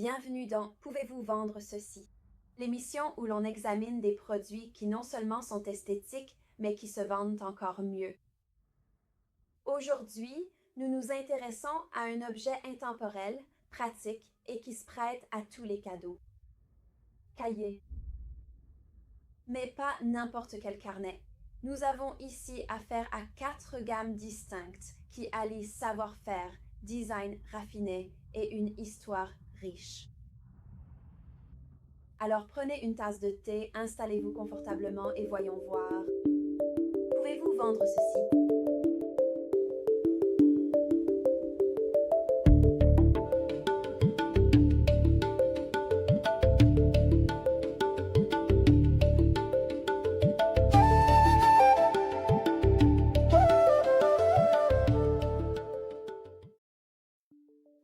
Bienvenue dans Pouvez-vous vendre ceci? L'émission où l'on examine des produits qui non seulement sont esthétiques, mais qui se vendent encore mieux. Aujourd'hui, nous nous intéressons à un objet intemporel, pratique et qui se prête à tous les cadeaux. Cahier. Mais pas n'importe quel carnet. Nous avons ici affaire à 4 gammes distinctes qui allient savoir-faire, design raffiné et une histoire riche. Alors prenez une tasse de thé, installez-vous confortablement et voyons voir. Pouvez-vous vendre ceci?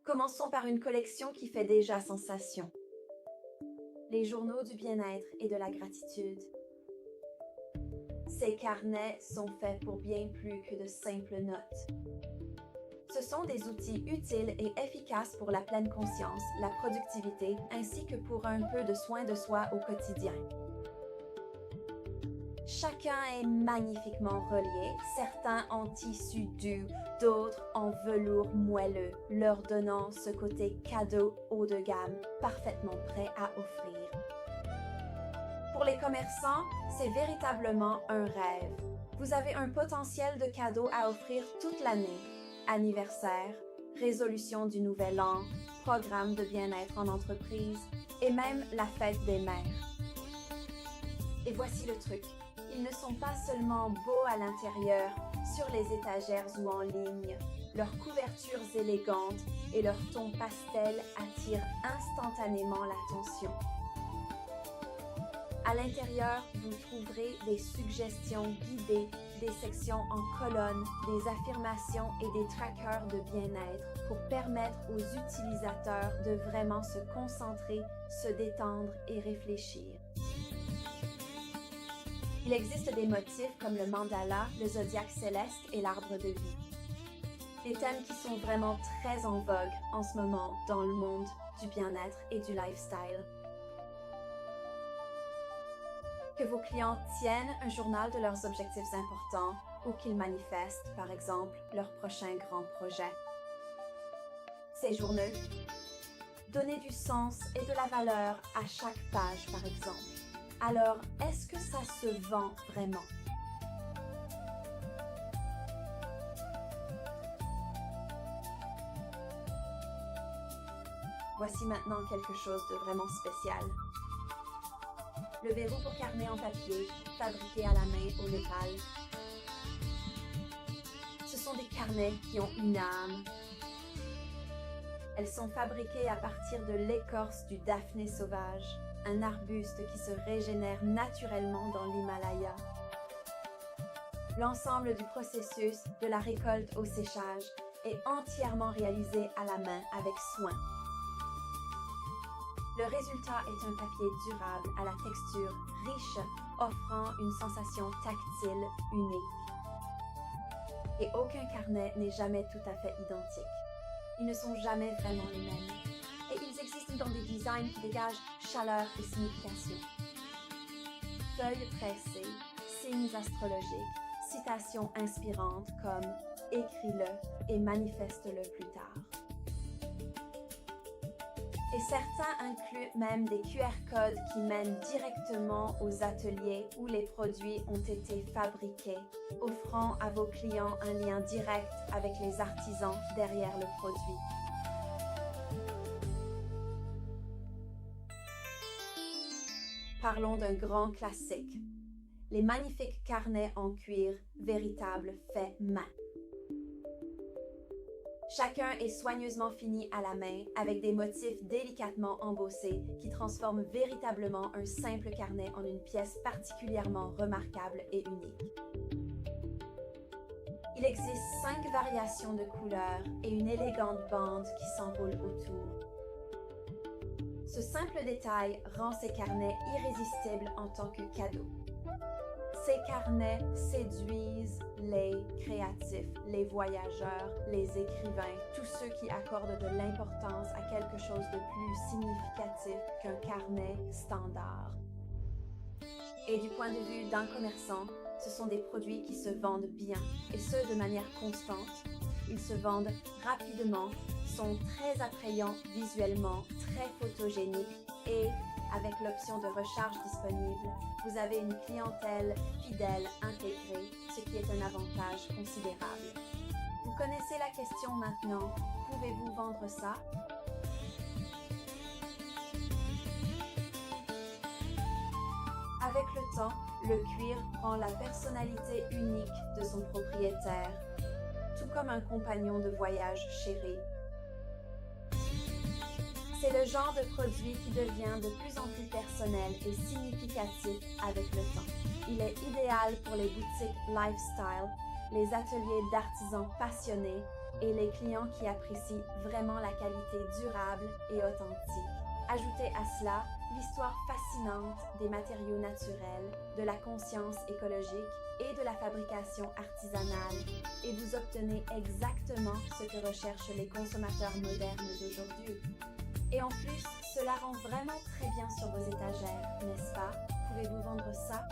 Commençons par une collection qui fait déjà sensation. Les journaux du bien-être et de la gratitude. Ces carnets sont faits pour bien plus que de simples notes. Ce sont des outils utiles et efficaces pour la pleine conscience, la productivité, ainsi que pour un peu de soin de soi au quotidien. Chacun est magnifiquement relié, certains en tissu dur, d'autres en velours moelleux, leur donnant ce côté cadeau haut de gamme, parfaitement prêt à offrir. Pour les commerçants, c'est véritablement un rêve. Vous avez un potentiel de cadeaux à offrir toute l'année. Anniversaire, résolution du nouvel an, programme de bien-être en entreprise et même la fête des mères. Et voici le truc. Ils ne sont pas seulement beaux à l'intérieur, sur les étagères ou en ligne. Leurs couvertures élégantes et leur ton pastel attirent instantanément l'attention. À l'intérieur, vous trouverez des suggestions guidées, des sections en colonnes, des affirmations et des trackers de bien-être pour permettre aux utilisateurs de vraiment se concentrer, se détendre et réfléchir. Il existe des motifs comme le mandala, le zodiaque céleste et l'arbre de vie. Des thèmes qui sont vraiment très en vogue en ce moment dans le monde du bien-être et du lifestyle. Que vos clients tiennent un journal de leurs objectifs importants ou qu'ils manifestent, par exemple, leur prochain grand projet. Ces journaux, donnez du sens et de la valeur à chaque page, par exemple. Alors, est-ce que ça se vend vraiment? Voici maintenant quelque chose de vraiment spécial. Le verrou pour carnet en papier, fabriqué à la main au Népal. Ce sont des carnets qui ont une âme. Elles sont fabriquées à partir de l'écorce du daphné sauvage, un arbuste qui se régénère naturellement dans l'Himalaya. L'ensemble du processus, de la récolte au séchage, est entièrement réalisé à la main avec soin. Le résultat est un papier durable à la texture riche, offrant une sensation tactile unique. Et aucun carnet n'est jamais tout à fait identique. Ils ne sont jamais vraiment les mêmes. Et ils existent dans des designs qui dégagent chaleur et signification. Feuilles pressées, signes astrologiques, citations inspirantes comme « écris-le et manifeste-le plus tard ». Et certains incluent même des QR codes qui mènent directement aux ateliers où les produits ont été fabriqués, offrant à vos clients un lien direct avec les artisans derrière le produit. Parlons d'un grand classique, les magnifiques carnets en cuir, véritables faits main. Chacun est soigneusement fini à la main avec des motifs délicatement embossés qui transforment véritablement un simple carnet en une pièce particulièrement remarquable et unique. Il existe 5 variations de couleurs et une élégante bande qui s'enroule autour. Ce simple détail rend ces carnets irrésistibles en tant que cadeau. Ces carnets séduisent les créatifs, les voyageurs, les écrivains, tous ceux qui accordent de l'importance à quelque chose de plus significatif qu'un carnet standard. Et du point de vue d'un commerçant, ce sont des produits qui se vendent bien, et ce de manière constante. Ils se vendent rapidement, sont très attrayants visuellement, très photogéniques et, avec l'option de recharge disponible, vous avez une clientèle fidèle intégrée, ce qui est un avantage considérable. Vous connaissez la question maintenant, pouvez-vous vendre ça? Avec le temps, le cuir prend la personnalité unique de son propriétaire, tout comme un compagnon de voyage chéri. C'est le genre de produit qui devient de plus en plus personnel et significatif avec le temps. Il est idéal pour les boutiques lifestyle, les ateliers d'artisans passionnés et les clients qui apprécient vraiment la qualité durable et authentique. Ajoutez à cela l'histoire fascinante des matériaux naturels, de la conscience écologique et de la fabrication artisanale, et vous obtenez exactement ce que recherchent les consommateurs modernes d'aujourd'hui. Et en plus, cela rend vraiment très bien sur vos étagères, n'est-ce pas? Pouvez-vous vendre ça?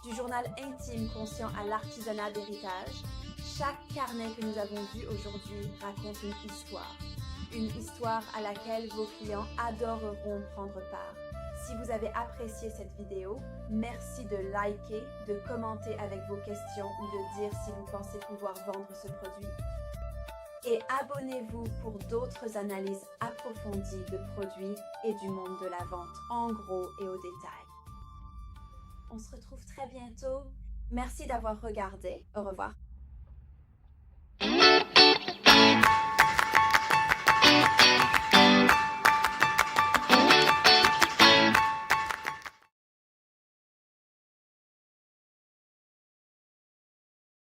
Du journal intime conscient à l'artisanat d'héritage, chaque carnet que nous avons vu aujourd'hui raconte une histoire à laquelle vos clients adoreront prendre part. Si vous avez apprécié cette vidéo, merci de liker, de commenter avec vos questions ou de dire si vous pensez pouvoir vendre ce produit. Et abonnez-vous pour d'autres analyses approfondies de produits et du monde de la vente en gros et au détail. On se retrouve très bientôt. Merci d'avoir regardé. Au revoir.